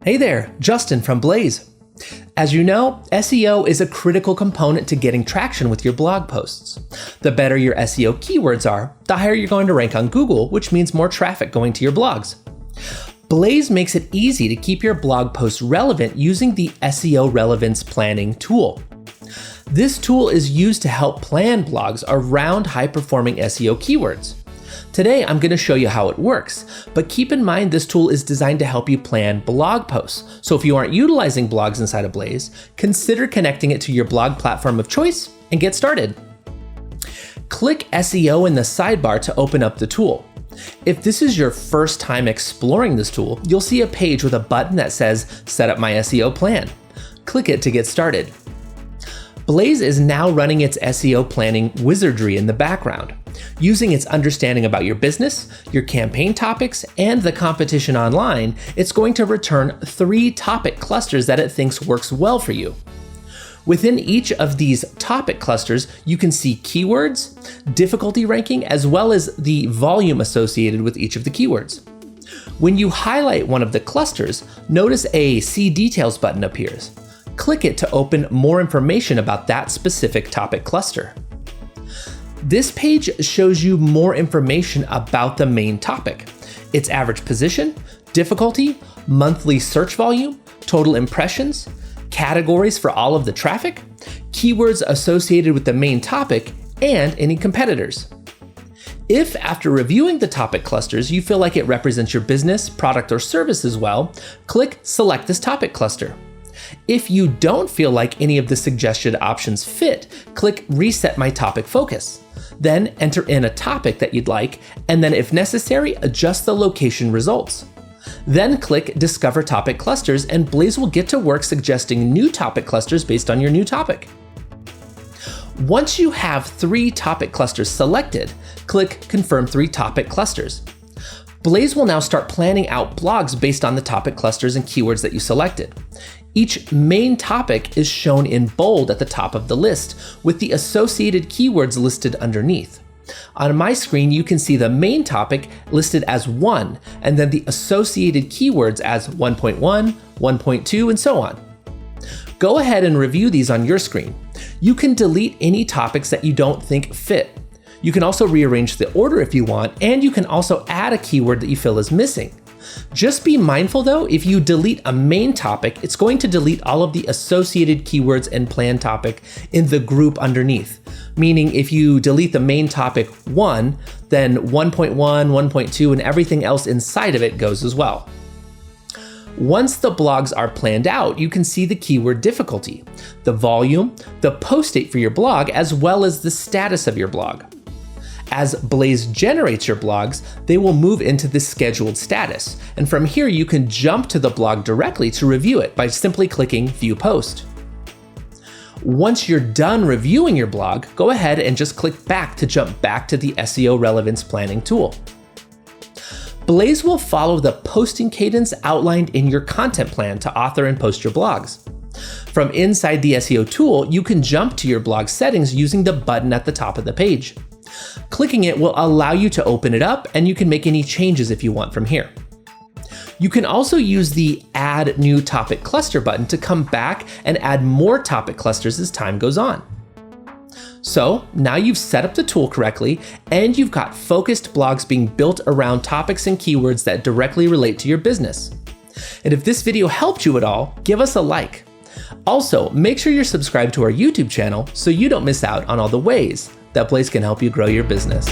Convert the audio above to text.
Hey there, Justin from Blaze. As you know, SEO is a critical component to getting traction with your blog posts. The better your SEO keywords are, the higher you're going to rank on Google, which means more traffic going to your blogs. Blaze makes it easy to keep your blog posts relevant using the SEO Relevance planning tool. This tool is used to help plan blogs around high-performing SEO keywords. Today, I'm going to show you how it works, but keep in mind this tool is designed to help you plan blog posts. So if you aren't utilizing blogs inside of Blaze, consider connecting it to your blog platform of choice and get started. Click SEO in the sidebar to open up the tool. If this is your first time exploring this tool, you'll see a page with a button that says Set up my SEO plan. Click it to get started. Blaze is now running its SEO planning wizardry in the background. Using its understanding about your business, your campaign topics, and the competition online, it's going to return 3 topic clusters that it thinks works well for you. Within each of these topic clusters, you can see keywords, difficulty ranking, as well as the volume associated with each of the keywords. When you highlight one of the clusters, notice a See Details button appears. Click it to open more information about that specific topic cluster. This page shows you more information about the main topic: its average position, difficulty, monthly search volume, total impressions, categories for all of the traffic, keywords associated with the main topic, and any competitors. If after reviewing the topic clusters you feel like it represents your business, product, or service as well, click Select this topic cluster. If you don't feel like any of the suggested options fit, click Reset my topic focus. Then enter in a topic that you'd like, and then if necessary, adjust the location results. Then click Discover Topic Clusters, and Blaze will get to work suggesting new topic clusters based on your new topic. Once you have 3 topic clusters selected, click Confirm 3 topic clusters. Blaze will now start planning out blogs based on the topic clusters and keywords that you selected. Each main topic is shown in bold at the top of the list, with the associated keywords listed underneath. On my screen, you can see the main topic listed as 1, and then the associated keywords as 1.1, 1.2, and so on. Go ahead and review these on your screen. You can delete any topics that you don't think fit. You can also rearrange the order if you want, and you can also add a keyword that you feel is missing. Just be mindful though, if you delete a main topic, it's going to delete all of the associated keywords and plan topic in the group underneath. Meaning if you delete the main topic 1, then 1.1, 1.2, and everything else inside of it goes as well. Once the blogs are planned out, you can see the keyword difficulty, the volume, the post date for your blog, as well as the status of your blog. As Blaze generates your blogs, they will move into the scheduled status. And from here, you can jump to the blog directly to review it by simply clicking View Post. Once you're done reviewing your blog, go ahead and just click back to jump back to the SEO Relevance Planning tool. Blaze will follow the posting cadence outlined in your content plan to author and post your blogs. From inside the SEO tool, you can jump to your blog settings using the button at the top of the page. Clicking it will allow you to open it up, and you can make any changes if you want from here. You can also use the Add New Topic Cluster button to come back and add more topic clusters as time goes on. So now you've set up the tool correctly, and you've got focused blogs being built around topics and keywords that directly relate to your business. And if this video helped you at all, give us a like. Also, make sure you're subscribed to our YouTube channel so you don't miss out on all the ways that Blaze can help you grow your business.